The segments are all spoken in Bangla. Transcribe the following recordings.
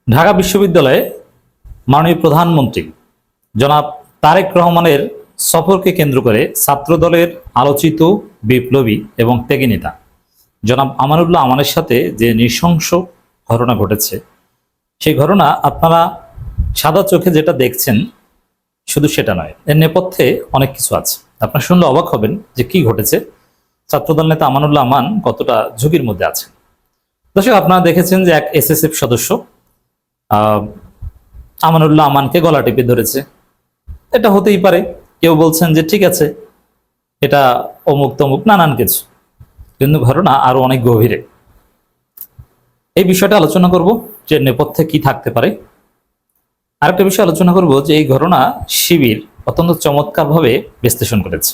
ঢাকা বিশ্ববিদ্যালয়ে মাননীয় প্রধানমন্ত্রী জনাব তারেক রহমানের সফরকে কেন্দ্র করে ছাত্রদলের আলোচিত বিপ্লবী এবং ত্যাগী নেতা জনাব আমানুল্লাহ আমানের সাথে যে নৃশংস ঘটনা ঘটেছে, সেই ঘটনা আপনারা সাদা চোখে যেটা দেখছেন শুধু সেটা নয়, এর নেপথ্যে অনেক কিছু আছে। আপনারা শুনলে অবাক হবেন যে কি ঘটেছে, ছাত্রদল নেতা আমানুল্লাহ আমান কতটা ঝুঁকির মধ্যে আছে। দর্শক, আপনারা দেখেছেন যে এক এসএসএফ সদস্য আমানুল্লাহ আমানকে গলা টিপে ধরেছে। এটা হতেই পারে, কেউ বলছেন যে ঠিক আছে, এটা অমুক তমুক নানান কিছু, কিন্তু ঘটনা আরো অনেক গভীরে। এই বিষয়টা আলোচনা করব যে নেপথ্যে কি থাকতে পারে। আরেকটা বিষয় আলোচনা করব যে এই ঘটনা শিবির অত্যন্ত চমৎকারভাবে বিশ্লেষণ করেছে।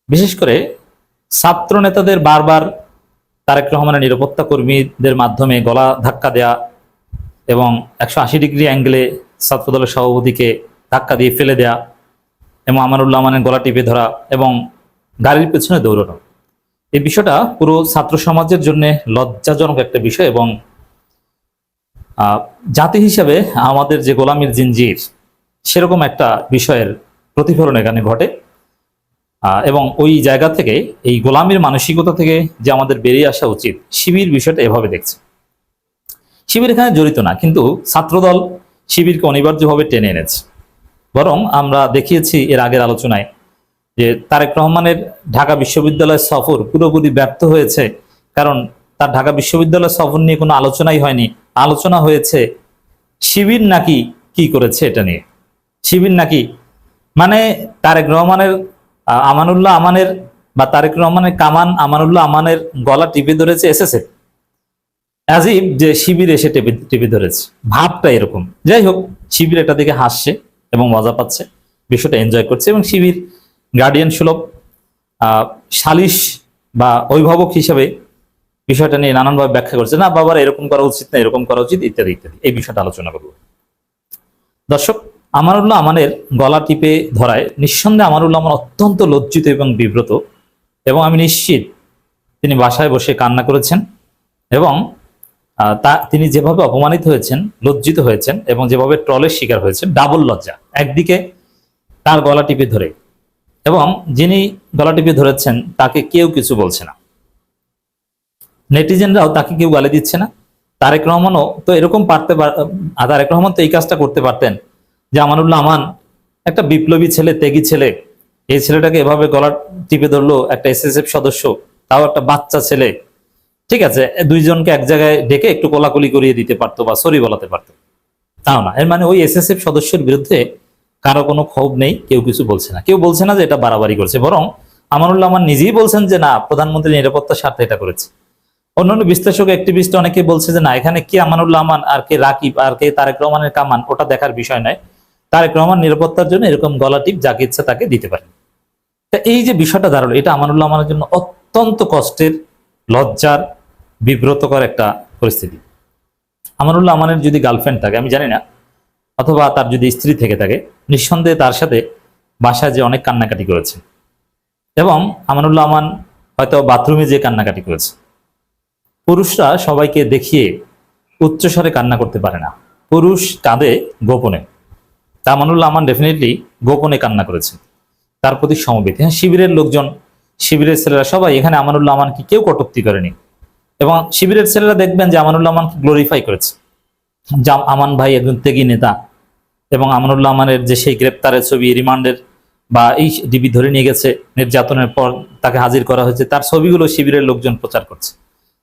বিশেষ করে ছাত্র নেতাদের বারবার তারেক রহমানের নিরাপত্তা কর্মীদের মাধ্যমে গলা ধাক্কা দেয়া এবং 180 ডিগ্রি অ্যাঙ্গেলে ছাত্রদলের সভাপতিকে ধাক্কা দিয়ে ফেলে দেয়া এবং আমানুল্লাহ আমানের গলা টিপে ধরা এবং গাড়ির পেছনে দৌড়ানো, এই বিষয়টা পুরো ছাত্র সমাজের জন্য লজ্জাজনক একটা বিষয় এবং জাতি হিসাবে আমাদের যে গোলামীর জিনজির, সেরকম একটা বিষয়ের প্রতিফলন এখানে ঘটে। এবং ওই জায়গা থেকে, এই গোলামীর মানসিকতা থেকে যে আমাদের বেরিয়ে আসা উচিত, শিবির বিষয়টা এভাবে দেখছে। শিবির এখানে জড়িত না, কিন্তু ছাত্রদল শিবিরকে অনিবার্যভাবে টেনে এনেছে। বরং আমরা দেখিয়েছি এর আগের আলোচনায় যে তারেক রহমানের ঢাকা বিশ্ববিদ্যালয় সফর পুরোপুরি ব্যর্থ হয়েছে, কারণ তার ঢাকা বিশ্ববিদ্যালয় সফর নিয়ে কোনো আলোচনাই হয়নি। আলোচনা হয়েছে শিবির নাকি কি করেছে এটা নিয়ে। শিবির নাকি মানে তারেক রহমানের আমানুল্লাহ আমানের বা তারেক রহমানের কামান আমানুল্লাহ আমানের গলা টিপে ধরেছে এসএসএফ, আজিব যে শিবির এসে টিপে ধরেছে, ভাবটা এরকম। যাই হোক, শিবির এটা দেখে হাসছে এবং মজা পাচ্ছে, বিষয়টা এনজয় করছে এবং শিবির গার্ডিয়ান সুলভ সালিশ বা অভিভাবক হিসেবে বিষয়টা নিয়ে নানানভাবে ব্যাখ্যা করছে, না বাবার এরকম করা উচিত না, এরকম করা উচিত, ইত্যাদি ইত্যাদি। এই বিষয়টা আলোচনা করব। দর্শক, আমানুল্লাহ আমানের গলা টিপে ধরায় নিঃসন্দেহে আমানুল্লাহ আমান অত্যন্ত লজ্জিত এবং বিব্রত, এবং আমি নিশ্চিত তিনি বাসায় বসে কান্না করেছেন এবং তিনি যেভাবে অপমানিত হয়েছেন, লজ্জিত হয়েছেন এবং যেভাবে ট্রলের শিকার হয়েছেন, ডাবল লজ্জা। একদিকে তার গলা টিপে ধরে, এবং যিনি গলা টিপে ধরেছেন তাকে কেউ কিছু বলছে না, নেটিজেনরাও তাকে কেউ গালি দিচ্ছে না। তারেক রহমানও তো এরকম তারেক রহমান তো এই কাজটা করতে পারতেন যে আমানুল্লাহ আমান একটা বিপ্লবী ছেলে, ত্যাগী ছেলে, এই ছেলেটাকে এভাবে গলা টিপে ধরলো একটা এসএসএফ সদস্য, তাও একটা বাচ্চা ছেলে, ঠিক আছে, দুইজনকে এক জায়গায় ডেকে একটু কোলাকুলি করিয়ে দিতে পারতো বা সরি বলাতে পারতো, তাও না। এর মানে ওই এসএসএফ সদস্যের বিরুদ্ধে কারো কোনো ক্ষোভ নেই, কেউ কিছু বলছে না, কেউ বলছে না যে এটা বাড়াবাড়ি করছে, বরং আমানুল্লাহ আমান নিজেই বলছেন যে না, প্রধানমন্ত্রী নিরাপত্তার স্বার্থে এটা করেছে। অন্যান্য বিশ্লেষক, অ্যাক্টিভিস্ট অনেকে বলছে যে না, এখানে কি আমানুল্লাহ আমান আর কে রাকিব আর কে তারেক রহমানের কামান, ওটা দেখার বিষয় নয়, তারেক রহমান নিরাপত্তার জন্য এরকম গলা টিপ যাকে ইচ্ছা তাকে দিতে পারেন। তা এই যে বিষয়টা দাঁড়ালো, এটা আমানুল্লাহ আমানের জন্য অত্যন্ত কষ্টের, লজ্জার, বিব্রতকর একটা পরিস্থিতি। আমানুল্লাহ আমানের যদি গার্লফ্রেন্ড থাকে, আমি জানি না, অথবা তার যদি স্ত্রী থেকে থাকে, নিঃসন্দেহে তার সাথে বাসায় যে অনেক কান্নাকাটি করেছে, এবং আমানুল্লাহ আমান হয়তো বাথরুমে যে কান্নাকাটি করেছে। পুরুষরা সবাইকে দেখিয়ে উচ্চস্বরে কান্না করতে পারে না, পুরুষ কাঁদে গোপনে। তা আমানুল্লাহ আমান ডেফিনেটলি গোপনে কান্না করেছে, তার প্রতি সমবেত। হ্যাঁ, শিবিরের লোকজন, শিবিরের ছেলেরা সবাই এখানে আমানুল্লাহ আমানকে কেউ কটূক্তি করেনি, এবং শিবিরের ছেলেরা দেখবেন যে আমানুল্লাহ আমানকে গ্লোরিফাই করেছে। আমান ভাই একজন ত্যাগী নেতা, এবং আমানুল্লাহ আমানের যে সেই গ্রেপ্তারের ছবি, রিমান্ডের বা এই ডিবি ধরে নিয়ে গেছে, নির্যাতনের পর তাকে হাজির করা হয়েছে, তার ছবিগুলো শিবিরের লোকজন প্রচার করছে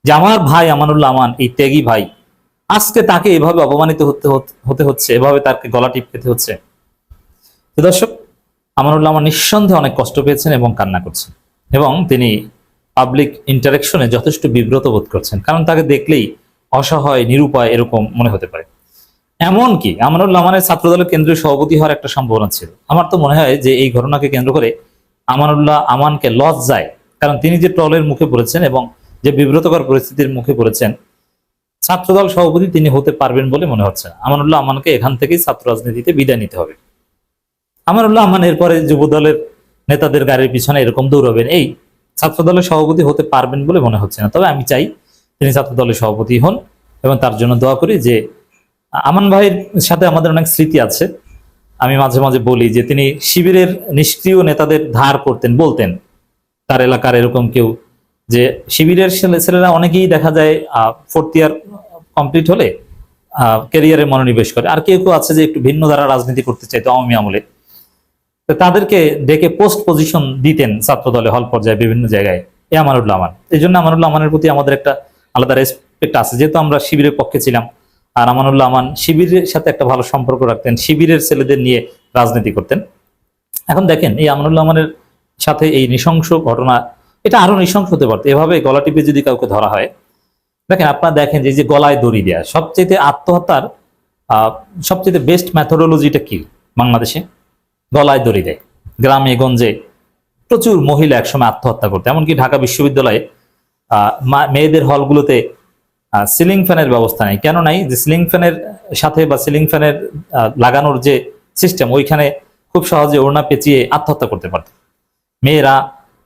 যে আমার ভাই আমানুল্লাহ আমান, এই ত্যাগী ভাই, আজকে তাকে এভাবে অপমানিত হতে হচ্ছে, এভাবে তাকে গলা টিপ খেতে হচ্ছে। দর্শক, আমানুল্লাহ আমান নিঃসন্দেহে অনেক কষ্ট পেয়েছেন এবং কান্না করছেন, এবং তিনি পাবলিক ইন্টারাকশনে যথেষ্ট বিব্রত বোধ করছেন, কারণ তাকে দেখলেই অসহায়, নিরুপায় এরকম মনে হতে পারে। এমনকি আমানুল্লাহ আমানের ছাত্রদলের কেন্দ্রীয় সভাপতি হওয়ার একটা সম্ভাবনা ছিল। আমার তো মনে হয় যে এই ঘটনাকে কেন্দ্র করে আমানুল্লাহ আমানকে লজ্জায়, কারণ তিনি যে ট্রলের মুখে পড়েছেন এবং যে বিব্রতকর পরিস্থিতির মুখে পড়েছেন, ছাত্রদল সভাপতি তিনি হতে পারবেন বলে মনে হচ্ছে না। আমানুল্লাহ আমানকে এখান থেকেই ছাত্র রাজনীতিতে বিদায় নিতে হবে। আমানুল্লাহ আমান এরপরে যুব দলের নেতাদের গাড়ির পিছনে এরকম দৌড়াবেন, এই ছাত্রদলের সভাপতি হতে পারবেন বলে মনে হচ্ছে না। তবে আমি চাই তিনি ছাত্রদলের সভাপতি হন, এবং তার জন্য দোয়া করি যে আমান ভাইয়ের সাথে আমাদের অনেক স্মৃতি আছে। আমি মাঝে মাঝে বলি যে তিনি শিবিরের নিষ্ক্রিয় নেতাদের ধার করতেন, বলতেন তার এলাকার এরকম কেউ যে শিবিরের ছেলেরা অনেকেই দেখা যায় 4th ইয়ার কমপ্লিট হলে ক্যারিয়ারে মনোনিবেশ করে, আর কেউ কেউ আছে যে একটু ভিন্ন ধারা রাজনীতি করতে চাইতো আওয়ামী আমলে, তো তাদেরকে ডেকে পোস্ট পজিশন দিতেন ছাত্র দলে হল পর্যায়ে বিভিন্ন জায়গায় এ আমানুল্লাহ আমান। এই জন্য আমানুল্লাহ আমানের প্রতি আমাদের একটা আলাদা রেসপেক্ট আছে, যেহেতু আমরা শিবিরের পক্ষে ছিলাম। আর আমানুল্লাহ আমান শিবিরের সাথে একটা ভালো সম্পর্ক রাখতেন, শিবিরের ছেলেদের নিয়ে রাজনীতি করতেন। এখন দেখেন এই আমানুল্লাহ আমানের সাথে এই নৃশংস ঘটনা, এটা আরো নৃশংস হতে পারতো। এভাবে গলা টিপে যদি কাউকে ধরা হয়, দেখেন আপনারা দেখেন যে গলায় দড়ি দেয়া সবচেয়ে আত্মহত্যার সবচেয়ে বেস্ট মেথোডোলজিটা কি বাংলাদেশে? গলায় দড়ি দেয়। গ্রামে গঞ্জে প্রচুর মহিলা একসময় আত্মহত্যা করতো, এমনকি ঢাকা বিশ্ববিদ্যালয়ে মেয়েদের হলগুলোতে সিলিং ফ্যানের ব্যবস্থা নেই। কেন নাই? যে সিলিং ফ্যানের সাথে বা সিলিং ফ্যানের লাগানোর যে সিস্টেম, ওইখানে খুব সহজে ওড়না পেঁচিয়ে আত্মহত্যা করতে পারত মেয়েরা।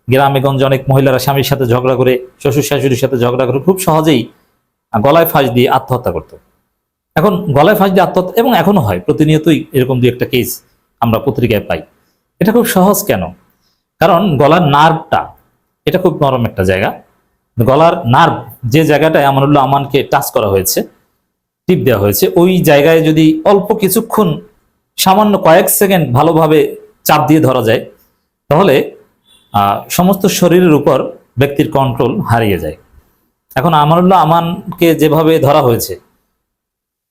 গ্রামে গঞ্জে অনেক মহিলারা স্বামীর সাথে ঝগড়া করে, শ্বশুর শাশুড়ির সাথে ঝগড়া করে খুব সহজেই গলায় ফাঁস দিয়ে আত্মহত্যা করত। এখন গলায় ফাঁস দিয়ে আত্মহত্যা, এবং এখনো হয় প্রতিনিয়তই এরকম দুই একটা কেস আমরা পত্রিকায় পাই। এটা খুব সহজ কেন? কারণ গলার নার্ভটা এটা খুব নরম একটা জায়গা। গলার নার্ভ যে জায়গাটায় আমানুল্লাহ আমানকে টাচ করা হয়েছে, টিপ দেওয়া হয়েছে, ওই জায়গায় যদি অল্প কিছুক্ষণ সামান্য কয়েক সেকেন্ড ভালোভাবে চাপ দিয়ে ধরা যায়, তাহলে সমস্ত শরীরের উপর ব্যক্তির কন্ট্রোল হারিয়ে যায়। এখন আমানুল্লাহ আমানকে যেভাবে ধরা হয়েছে,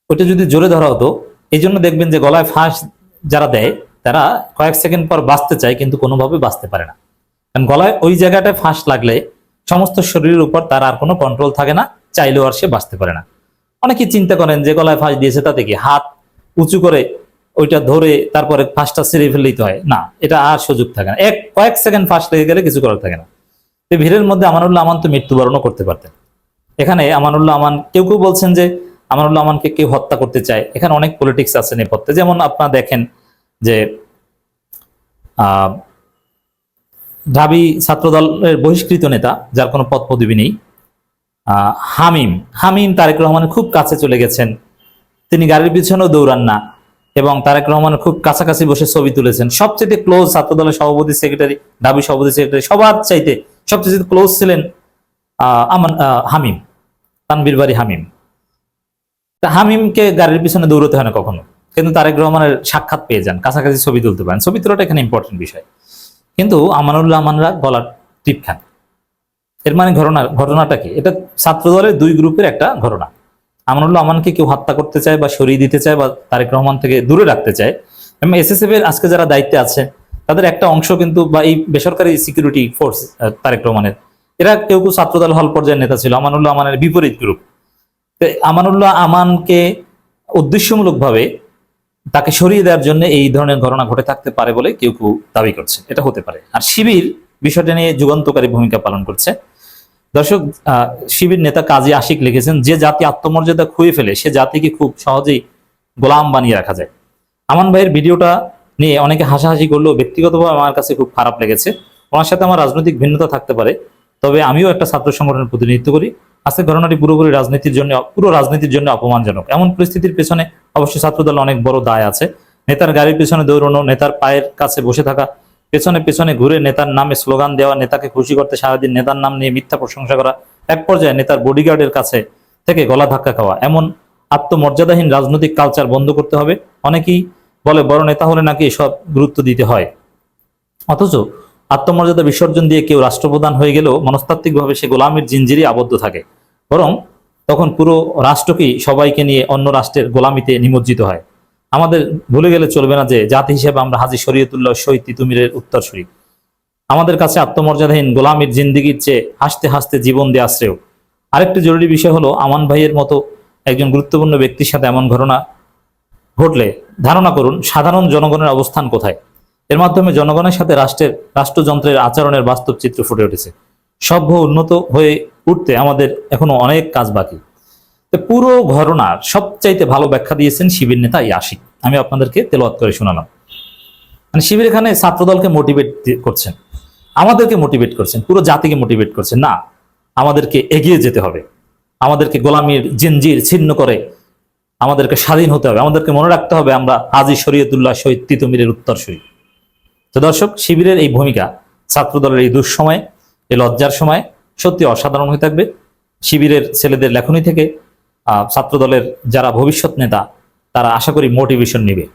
ওইটা যদি জোরে ধরা হতো, এই জন্য দেখবেন যে গলায় ফাঁস যারা দেয় তারা কয়েক সেকেন্ড পর বাঁচতে চায়, কিন্তু কোনোভাবে বাঁচতে পারে না। কারণ গলায় ওই জায়গাটায় ফাঁস লাগলে সমস্ত শরীরের উপর তার আর কোনো কন্ট্রোল থাকে না, চাইলেও আর সে বাঁচতে পারে না। অনেকেই চিন্তা করেন যে গলায় ফাঁস দিয়েছে তাতে কি, হাত উঁচু করে ওইটা ধরে তারপরে ফাঁসটা ছেড়ে ফেললেই তো হয় না, এটা আর সুযোগ থাকে না। কয়েক সেকেন্ড ফাঁস লেগে গেলে কিছু করার থাকে না। এই ভিড়ের মধ্যে আমানুল্লাহ আমান তো মৃত্যুবরণও করতে পারতেন। এখানে আমানুল্লাহ আমান, কেউ কেউ বলছেন যে আমানুল্লাহ আমানকে কেউ হত্যা করতে চায়, এখানে অনেক পলিটিক্স আছে নেপথ্যে। যেমন আপনারা দেখেন যে ঢাবি ছাত্রদলের বহিষ্কৃত নেতা, যার কোনো পদ পদবি নেই, হামিম তারেক রহমানের খুব কাছে চলে গেছেন। তিনি গাড়ির পিছনেও দৌড়ান না, এবং তারেক রহমানের খুব কাছাকাছি বসে ছবি তুলেছেন। সবচেয়ে ক্লোজ ছাত্রদলের সভাপতি সেক্রেটারি, ঢাবি সভাপতি সেক্রেটারি, সবার চাইতে সবচেয়ে ক্লোজ ছিলেন হামিম, তানভীর বাড়ি হামিম। হামিমকে গাড়ির পিছনে দৌড়তে হয় না কখনো, কিন্তু তারেক রহমানের সাক্ষাৎ পেয়ে যান, কাছাকাছি ছবি তুলতে পারেন। ছবি তোলাটা এখানে ইম্পর্টেন্ট বিষয়। কিন্তু আমানুল্লাহ আমানরা গলার টিপ খান। এর মানে ঘটনাটা কি? এটা ছাত্রদলের দুই গ্রুপের একটা ঘটনা। আমানুল্লাহ আমানকে কেউ হত্যা করতে চায় বা সরিয়ে দিতে চায় বা তারেক রহমান থেকে দূরে রাখতে চায়। এবং এসএসএফ এর আজকে যারা দায়িত্বে আছে তাদের একটা অংশ কিন্তু, বা এই বেসরকারি সিকিউরিটি ফোর্স তারেক রহমানের, এরা কেউ কেউ ছাত্রদল হল পর্যায়ের নেতা ছিল, আমানুল্লাহ আমানের বিপরীত গ্রুপ। আমানুল্লাহ আমানকে উদ্দেশ্যমূলকভাবে তাকে সরিয়ে দেওয়ার জন্য এই ধরনের ঘটনা ঘটে থাকতে পারে বলে কেউ কেউ দাবি করছে। এটা হতে পারে। আর শিবির বিষয়টা নিয়ে যুগান্তকারী ভূমিকা পালন করছে। দর্শক, শিবির নেতা কাজী আশিক লিখেছেন, যে জাতি আত্মমর্যাদা খুঁয়ে ফেলে সে জাতিকে খুব সহজেই গোলাম বানিয়ে রাখা যায়। আমান ভাইয়ের ভিডিওটা নিয়ে অনেকে হাসাহাসি করলেও ব্যক্তিগতভাবে আমার কাছে খুব খারাপ লেগেছে। ওনার সাথে আমার রাজনৈতিক ভিন্নতা থাকতে পারে, তবে আমিও একটা ছাত্র সংগঠনের প্রতিনিধিত্ব করি। আজকে ঘটনাটি পুরো রাজনীতির জন্য অপমানজনক। এমন পরিস্থিতির পেছনে অবশ্যই ছাত্রদল অনেক বড় দায় আছে। নেতার গাড়ির পেছনে দৌড়ানো, নেতার পায়ের কাছে বসে থাকা, পেছনে পেছনে ঘুরে নেতার নামে স্লোগান দেওয়া, নেতাকে খুশি করতে সারাদিন নেতার নাম নিয়ে মিথ্যা প্রশংসা করা, এক পর্যায়ে নেতার বডিগার্ডের কাছে থেকে গলা ধাক্কা খাওয়া, এমন আত্মমর্যাদাহীন রাজনৈতিক কালচার বন্ধ করতে হবে। অনেকেই বলে বড় নেতা হলে নাকি এসব গুরুত্ব দিতে হয়, অথচ আত্মমর্যাদা বিসর্জন দিয়ে কেউ রাষ্ট্রপ্রধান হয়ে গেলেও মনস্তাত্ত্বিকভাবে সে গোলামির জিনজিরে আবদ্ধ থাকে, বরং তখন পুরো রাষ্ট্রকেই সবাইকে নিয়ে অন্য রাষ্ট্রের গোলামিতে নিমজ্জিত হয়। আমাদের ভুলে গেলে চলবে না যে জাতি হিসেবে আমরা হাজী শরীয়তুল্লাহ শহীদ তিতুমীরের উত্তরসূরি। আমাদের কাছে আত্মমর্যাদাহীন গোলামির জিন্দিগির চেয়ে হাসতে হাসতে জীবন দেয়া শ্রেয়। আরেকটি জরুরি বিষয় হলো, আমান ভাইয়ের মতো একজন গুরুত্বপূর্ণ ব্যক্তির সাথে এমন ঘটনা ঘটলে ধারণা করুন সাধারণ জনগণের অবস্থান কোথায়। এর মাধ্যমে জনগণের সাথে রাষ্ট্রযন্ত্রের আচরণের বাস্তব চিত্র ফুটে উঠেছে। সভ্য উন্নত হয়ে উঠতে আমাদের এখনো অনেক কাজ বাকি। তো পুরো ঘটনার সবচাইতে ভালো ব্যাখ্যা দিয়েছেন শিবির নেতা আশিক। আমি আপনাদেরকে তেলাওয়াত করে শোনালাম। মানে শিবির এখানে ছাত্রদলকে মোটিভেট করছেন, আমাদেরকে মোটিভেট করছেন, পুরো জাতিকে মোটিভেট করছেন। না, আমাদেরকে এগিয়ে যেতে হবে, আমাদেরকে গোলামির জিনজির ছিন্ন করে আমাদেরকে স্বাধীন হতে হবে, আমাদেরকে মনে রাখতে হবে আমরা হাজী শরীয়তুল্লাহ শহীদ তিতুমীরের উত্তরসূরি। তো দর্শক, শিবিরের এই ভূমিকা ছাত্রদলের এই দুঃসময়ে, এই লজ্জার সময় সত্যি অসাধারণ হয়ে থাকবে। শিবিরের ছেলেদের লেখনী থেকে ছাত্রদলের যারা ভবিষ্যৎ নেতা তারা আশা করি মোটিভেশন নেবে।